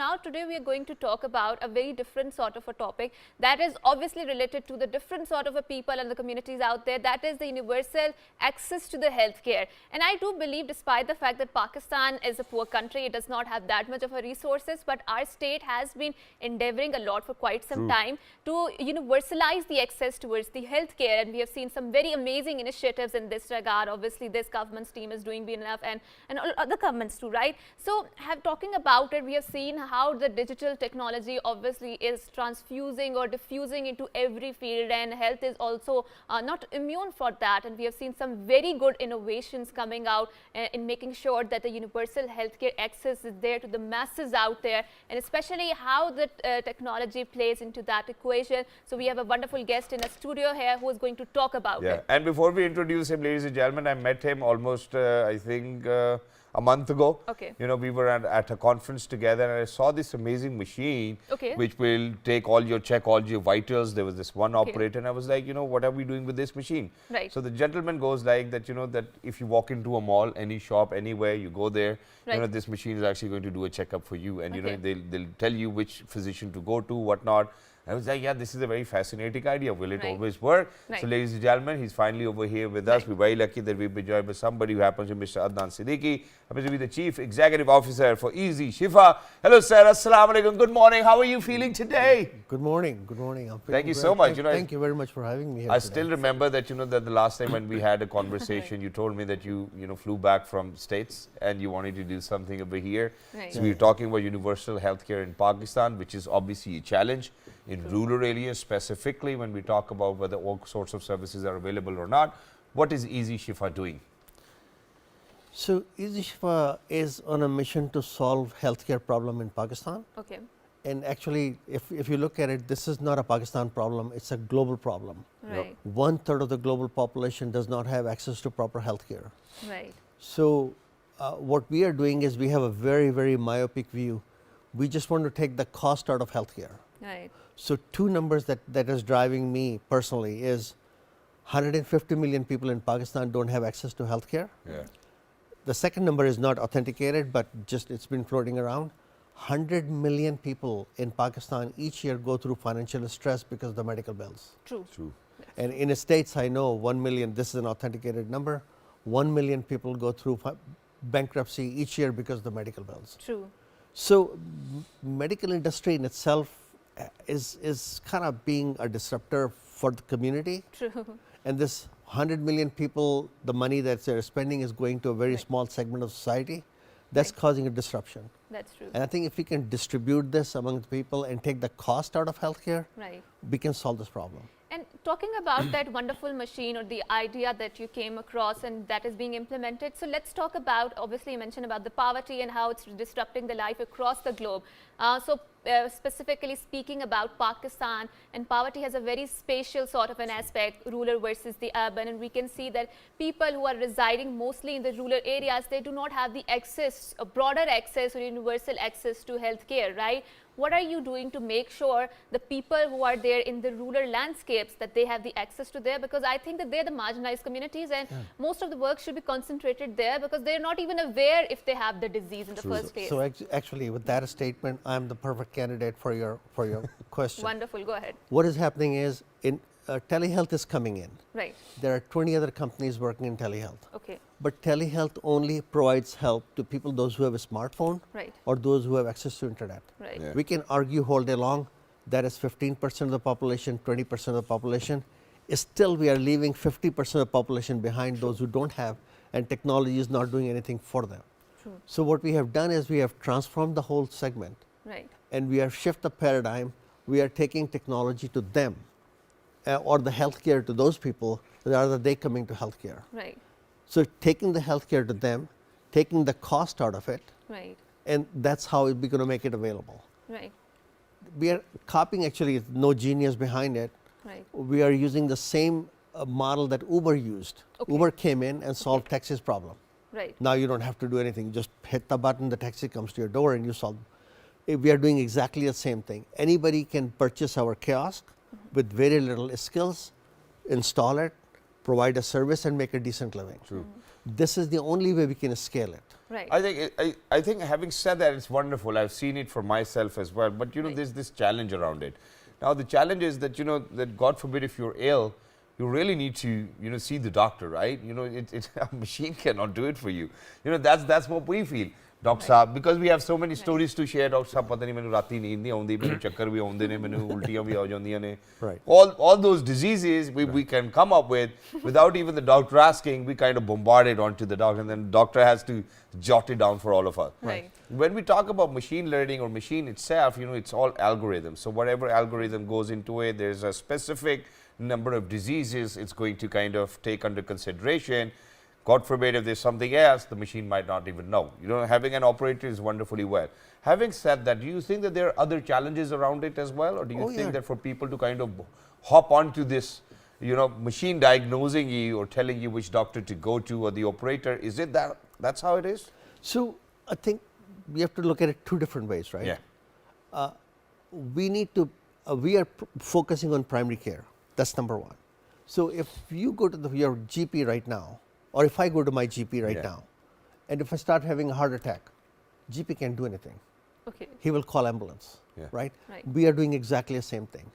now today we are going to talk about a very different sort of a topic that is obviously related to the different sort of a people and the communities out there. That is the universal access to the healthcare. And I do believe, despite the fact that Pakistan is a poor country, it does not have that much of a resources, but our state has been endeavoring a lot for quite some time to universalize the access towards the healthcare, and we have seen some very amazing initiatives in this regard. Obviously, this government's team is doing enough, and all other governments too, right? So, talking about it, we have seen how the digital technology obviously is transfusing or diffusing into every field, and health is also not immune for that. And we have seen some very good innovations coming out in making sure that the universal healthcare access is there to the masses out there, and especially how the technology plays into that equation. So, we have a wonderful guest in a studio here who is going to talk about it. And before we introduce him, ladies and gentlemen, I met him almost, I think, a month ago. We were at a conference together, and I saw this amazing machine which will check all your vitals. There was this one operator, and I was like, what are we doing with this machine? So the gentleman goes like that, that if you walk into a mall, any shop, anywhere, you go there, this machine is actually going to do a checkup for you, and they'll tell you which physician to go to, whatnot. I was like, yeah, this is a very fascinating idea. Will it always work? So, ladies and gentlemen, he's finally over here with us. We're very lucky that we've been joined by somebody who happens to be Mr. Adnan Siddiqui, happens to be the Chief Executive Officer for EZShifa. Hello, sir. Assalamu alaikum. Good morning. How are you feeling today? Good morning. Good morning. Thank you so much. Thank you very much for having me here I still remember that, that the last time when we had a conversation, you told me that you, flew back from States and you wanted to do something over here. So, we were talking about universal healthcare in Pakistan, which is obviously a challenge. In rural areas specifically, when we talk about whether all sorts of services are available or not, what is EZShifa doing? So, EZShifa is on a mission to solve healthcare problem in Pakistan. And actually, if you look at it, this is not a Pakistan problem, it's a global problem. 1/3 of the global population does not have access to proper healthcare. So, what we are doing is we have a very, very myopic view. We just want to take the cost out of healthcare. So, two numbers that is driving me personally is 150 million people in Pakistan don't have access to healthcare. The second number is not authenticated, but just it's been floating around. 100 million people in Pakistan each year go through financial stress because of the medical bills. True. And in the States, I know 1 million, this is an authenticated number, 1 million people go through bankruptcy each year because of the medical bills. So, medical industry in itself is kind of being a disruptor for the community. And this 100 million people, the money that they're spending is going to a very small segment of society. That's causing a disruption. That's true. And I think if we can distribute this among the people and take the cost out of healthcare, we can solve this problem. And talking about that wonderful machine or the idea that you came across and that is being implemented, so let's talk about, obviously you mentioned about the poverty and how it's disrupting the life across the globe. Specifically speaking about Pakistan, and poverty has a very spatial sort of an aspect, rural versus the urban, and we can see that people who are residing mostly in the rural areas, they do not have the access, a broader access or universal access to healthcare, right? What are you doing to make sure the people who are there in the rural landscapes that they have the access to there? Because I think that they're the marginalized communities, and most of the work should be concentrated there because they're not even aware if they have the disease in the first place. So actually, with that statement, I'm the perfect candidate for your question. Wonderful, go ahead. What is happening is telehealth is coming in. There are 20 other companies working in telehealth. But telehealth only provides help to people, those who have a smartphone or those who have access to internet. We can argue all day long that is 15% of the population, 20% of the population. Still, we are leaving 50% of the population behind, those who don't have, and technology is not doing anything for them. So what we have done is we have transformed the whole segment. And we have shifted the paradigm. We are taking technology to them. Or the healthcare to those people, rather they coming to healthcare. So taking the healthcare to them, taking the cost out of it, and that's how we're going to make it available. We are copying, actually, no genius behind it. We are using the same model that Uber used. Uber came in and solved taxi's problem. Now you don't have to do anything, just hit the button, the taxi comes to your door and you solve. We are doing exactly the same thing. Anybody can purchase our kiosk with very little skills, install it, provide a service and make a decent living. This is the only way we can scale it. Right. I think having said that, it's wonderful. I've seen it for myself as well. But, there's this challenge around it. Now, the challenge is that, that God forbid if you're ill, you really need to, see the doctor, right? A machine cannot do it for you. That's what we feel. Doctor Saab, because we have so many stories to share. Doctor Saab, pata nahi mainu rati neend nahi aaundi, mainu chakkar bhi aunde ne, mainu ultiyan bhi aa jandiyan ne. Right. All those diseases we can come up with without even the doctor asking. We kind of bombard it onto the doctor, and then the doctor has to jot it down for all of us. Right. When we talk about machine learning or machine itself, it's all algorithms. So whatever algorithm goes into it, there's a specific number of diseases it's going to kind of take under consideration. God forbid if there's something else, the machine might not even know. Having an operator is wonderfully well. Having said that, do you think that there are other challenges around it as well? Or do you think that for people to kind of hop onto this, machine diagnosing you or telling you which doctor to go to or the operator, is it that's how it is? So I think we have to look at it two different ways, right? Yeah. We need to, we are focusing on primary care. That's number one. So if you go to your GP right now, or if I go to my GP right now, and if I start having a heart attack, GP can't do anything. Okay. He will call ambulance, right? Right? We are doing exactly the same thing.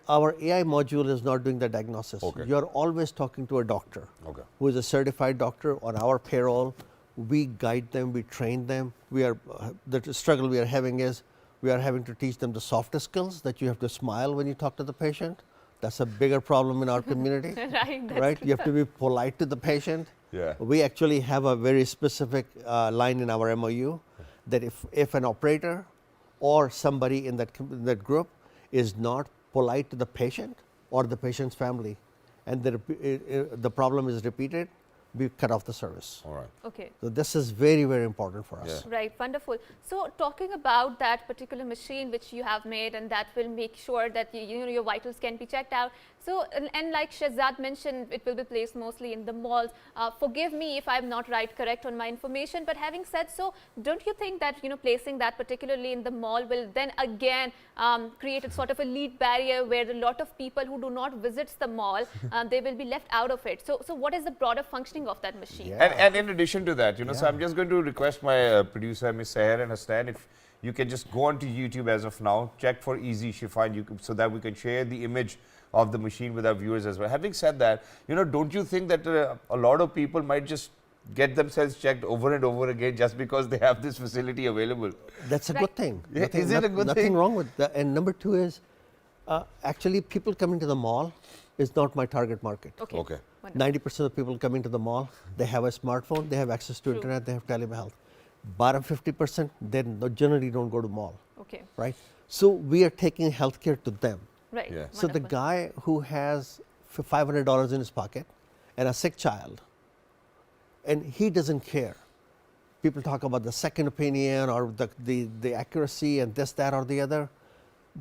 Our AI module is not doing the diagnosis. Okay. You are always talking to a doctor who is a certified doctor on our payroll. We guide them, we train them. The struggle we are having is we are having to teach them the softer skills that you have to smile when you talk to the patient. That's a bigger problem in our community. Right? You have to be polite to the patient. Yeah. We actually have a very specific line in our MOU that if an operator or somebody in that group is not polite to the patient or the patient's family, and the problem is repeated, we cut off the service. All right. Okay. So this is very, very important for us. Right, wonderful. So talking about that particular machine which you have made and that will make sure that your vitals can be checked out. So and like Shehzad mentioned, it will be placed mostly in the malls. Forgive me if I'm not correct on my information, but having said so, don't you think that placing that particularly in the mall will then again create a sort of a lead barrier where a lot of people who do not visit the mall, they will be left out of it. So what is the broader functioning of that machine? Yeah. And in addition to that, so I'm just going to request my producer, Ms. Seher and Hassan, if you can just go onto YouTube as of now, check for EZShifa, so that we can share the image of the machine with our viewers as well. Having said that, don't you think that a lot of people might just get themselves checked over and over again just because they have this facility available? That's a good thing. Yeah, is it a good thing? Nothing wrong with that. And number two is, actually people coming to the mall is not my target market. Okay. 90% of people coming to the mall, they have a smartphone, they have access to internet, they have telehealth. Bottom 50%, they generally don't go to mall. Okay. Right? So we are taking healthcare to them. Right. Yeah. So the guy who has $500 in his pocket and a sick child, and he doesn't care. People talk about the second opinion or the accuracy and this, that or the other.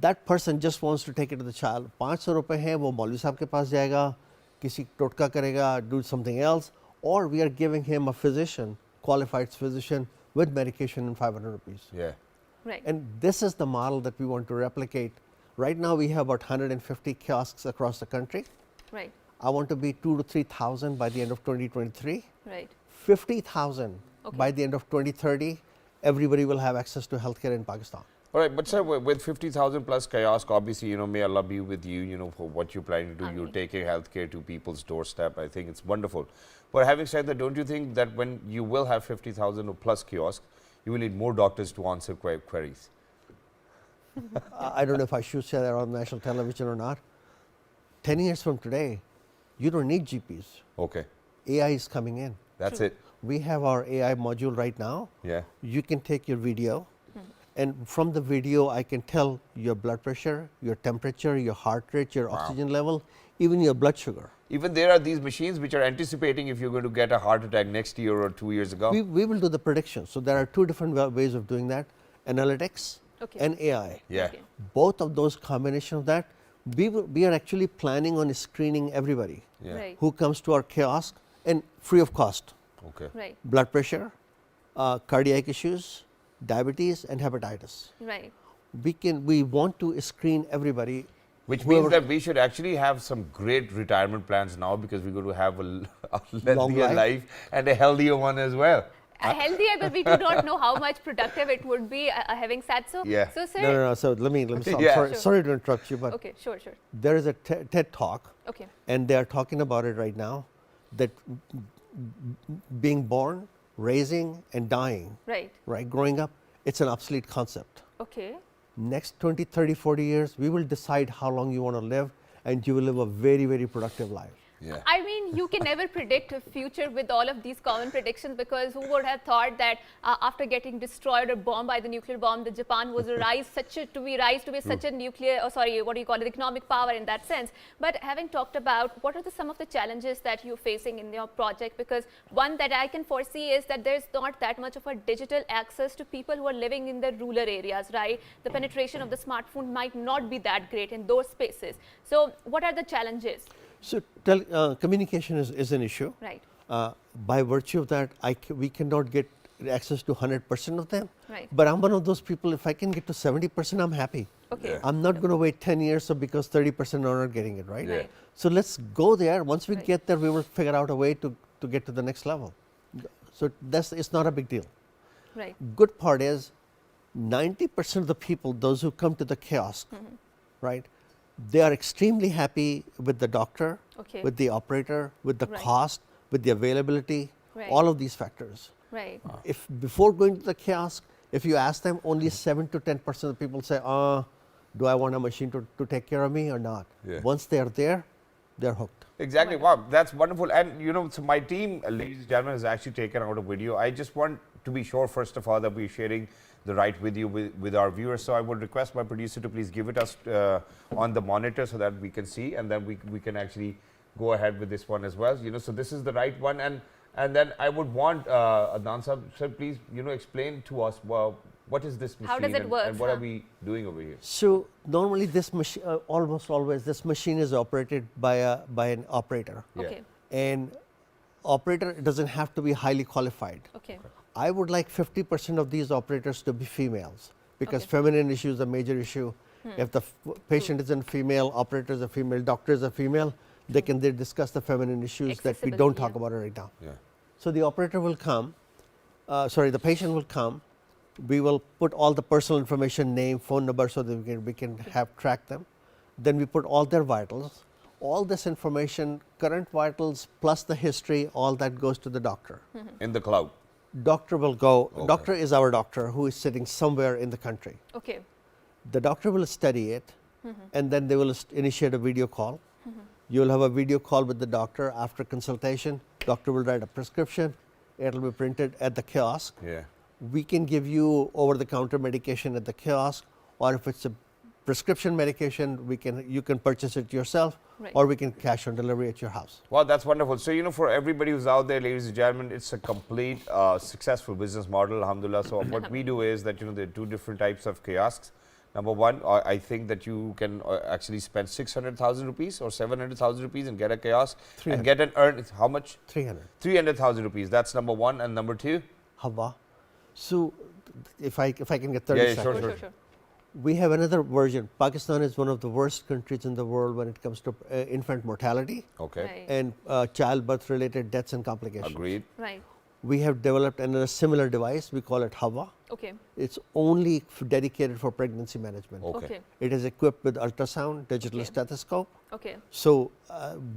That person just wants to take it to the child. 500 rupees hai, wo maulvi sahab ke paas jayega, kisi totka karega, do something else, or we are giving him a physician, qualified physician with medication and 500 rupees. Yeah. Right. And this is the model that we want to replicate. Right now we have about 150 kiosks across the country. Right. I want to be 2,000 to 3,000 by the end of 2023. Right. 50,000 by the end of 2030. Everybody will have access to healthcare in Pakistan. All right, but sir, with 50,000 plus kiosk, obviously, may Allah be with you, for what you're planning to do. You're taking healthcare to people's doorstep. I think it's wonderful. But having said that, don't you think that when you will have 50,000 or plus kiosks, you will need more doctors to answer queries? I don't know if I should say that on national television or not. 10 years from today, you don't need GPs. Okay. AI is coming in. That's it. We have our AI module right now. Yeah. You can take your video, and from the video, I can tell your blood pressure, your temperature, your heart rate, your oxygen level, even your blood sugar. Even there are these machines which are anticipating if you're going to get a heart attack next year or 2 years ago. We will do the prediction. So there are two different ways of doing that: analytics and AI. Yeah. Okay. Both of those combination of that, we are actually planning on screening everybody Right. who comes to our kiosk and free of cost. Okay. Right. Blood pressure, cardiac issues, diabetes and hepatitis. Right. We want to screen everybody Which means that we should actually have some great retirement plans now, because we're going to have a lengthier life and a healthier one as well. Healthier, but we do not know how much productive it would be, having said so. Yeah. So, sir. No. So let me stop. Sorry to interrupt you, but okay, sure. There is a TED talk. Okay. And they are talking about it right now, that being born, raising, and dying. Right. Growing up, it's an obsolete concept. Okay. Next 20, 30, 40 years, we will decide how long you want to live, and you will live a very, very productive life. Yeah. I mean, you can never predict a future with all of these common predictions, because who would have thought that after getting destroyed or bombed by the nuclear bomb, the Japan was rise to be such a nuclear, economic power in that sense. But having talked about what are some of the challenges that you're facing in your project, because one that I can foresee is that there's not that much of a digital access to people who are living in the rural areas, right? The penetration of the smartphone might not be that great in those spaces. So what are the challenges? So communication is an issue. Right. By virtue of that, we cannot get access to 100% of them. Right. But I'm one of those people, if I can get to 70%, I'm happy. Okay. I'm not going to wait 10 years because 30% are not getting it, right? Yeah. So let's go there. Once we get there, we will figure out a way to get to the next level. So it's not a big deal. Right. Good part is 90% of the people, those who come to the kiosk, right, they are extremely happy with the doctor, with the operator, with the cost, with the availability, all of these factors. Right. If before going to the kiosk, if you ask them, only 7 to 10% of people say, do I want a machine to take care of me or not? Yeah. Once they are there, they're hooked. Exactly. Wow, that's wonderful. And so my team, ladies and gentlemen, has actually taken out a video. I just want to be sure, first of all, that we're sharing the right with you, with our viewers. So I would request my producer to please give it us on the monitor so that we can see, and then we can actually go ahead with this one as well. So this is the right one, and then I would want Adnan sir, please explain to us what is this machine? How does it work? And what are we doing over here? So normally this machine, almost always, this machine is operated by an operator. Okay. And operator doesn't have to be highly qualified. Okay. I would like 50% of these operators to be females, because feminine issue is a major issue. If the patient is a female, operator is a female, doctor is a female, they can discuss the feminine issues that we don't talk about right now. Yeah. So the operator will come, the patient will come, we will put all the personal information, name, phone number, so that we can track them. Then we put all their vitals. All this information, current vitals plus the history, all that goes to the doctor. In the cloud. Doctor will go, doctor is our doctor who is sitting somewhere in the country. Okay. The doctor will study it, and then they will initiate a video call. You will have a video call with the doctor after consultation. Doctor will write a prescription. It will be printed at the kiosk. Yeah. We can give you over-the-counter medication at the kiosk, or if it's a prescription medication, you can purchase it yourself, or we can cash on delivery at your house. Wow, that's wonderful. So, for everybody who's out there, ladies and gentlemen, it's a complete successful business model, alhamdulillah. So, what we do is that, there are two different types of kiosks. Number one, I think that you can actually spend 600,000 rupees or 700,000 rupees and get a kiosk and get an how much? 300,000 rupees. That's number one. And number two? Hawa. So, if I can get 30 seconds. Sure. We have another version. Pakistan is one of the worst countries in the world when it comes to infant mortality and childbirth related deaths and complications. Agreed. Right. We have developed another similar device. We call it Hawa. Okay. It's only dedicated for pregnancy management. Okay. It is equipped with ultrasound, digital stethoscope. Okay. So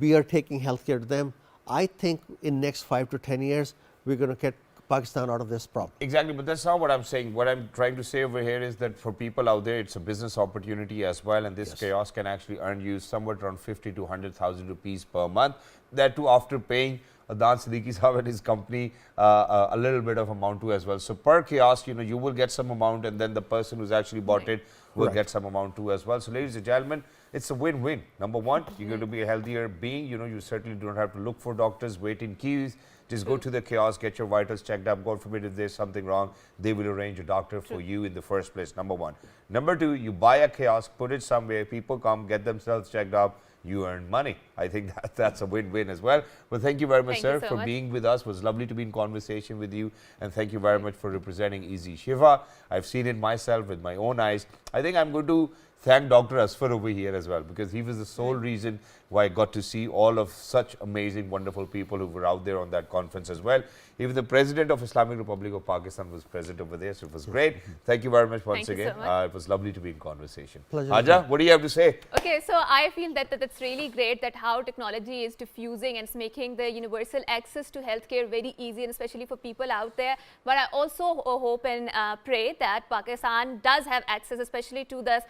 we are taking healthcare to them. I think in next 5 to 10 years, we're going to get Pakistan out of this problem. Exactly, but that's not what I'm saying. What I'm trying to say over here is that for people out there, it's a business opportunity as well, and this kiosk can actually earn you somewhere around 50 to 100,000 rupees per month. That too after paying Adnan Siddiqui sahab and his company a little bit of amount too as well. So per kiosk, you will get some amount, and then the person who's actually bought it will get some amount too as well. So ladies and gentlemen, it's a win-win. Number one, you're going to be a healthier being. You certainly don't have to look for doctors, wait in queues. Just go to the kiosk, get your vitals checked up. God forbid if there's something wrong, they will arrange a doctor for you in the first place, number one. Number two, you buy a kiosk, put it somewhere, people come, get themselves checked up, you earn money. I think that's a win-win as well. Well, thank you very much, sir, for being with us. It was lovely to be in conversation with you. And thank you very much for representing EZShifa. I've seen it myself with my own eyes. I think I'm going to thank Dr. Asfar over here as well, because he was the sole reason why I got to see all of such amazing, wonderful people who were out there on that conference as well. Even the President of Islamic Republic of Pakistan was present over there, so it was great. Thank you very much once again. It was lovely to be in conversation. Pleasure. Aja, what do you have to say? Okay, so I feel that that's really great that how technology is diffusing and it's making the universal access to healthcare very easy, and especially for people out there. But I also hope and pray that Pakistan does have access, especially to the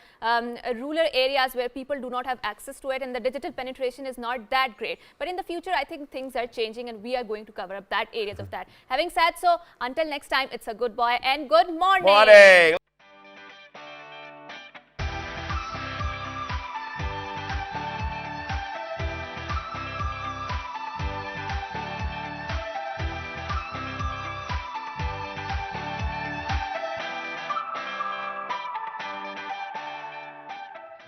rural areas where people do not have access to it, and the digital penetration is not that great. But in the future, I think things are changing and we are going to cover up that areas of that. Having said so, until next time, it's a good boy and good morning.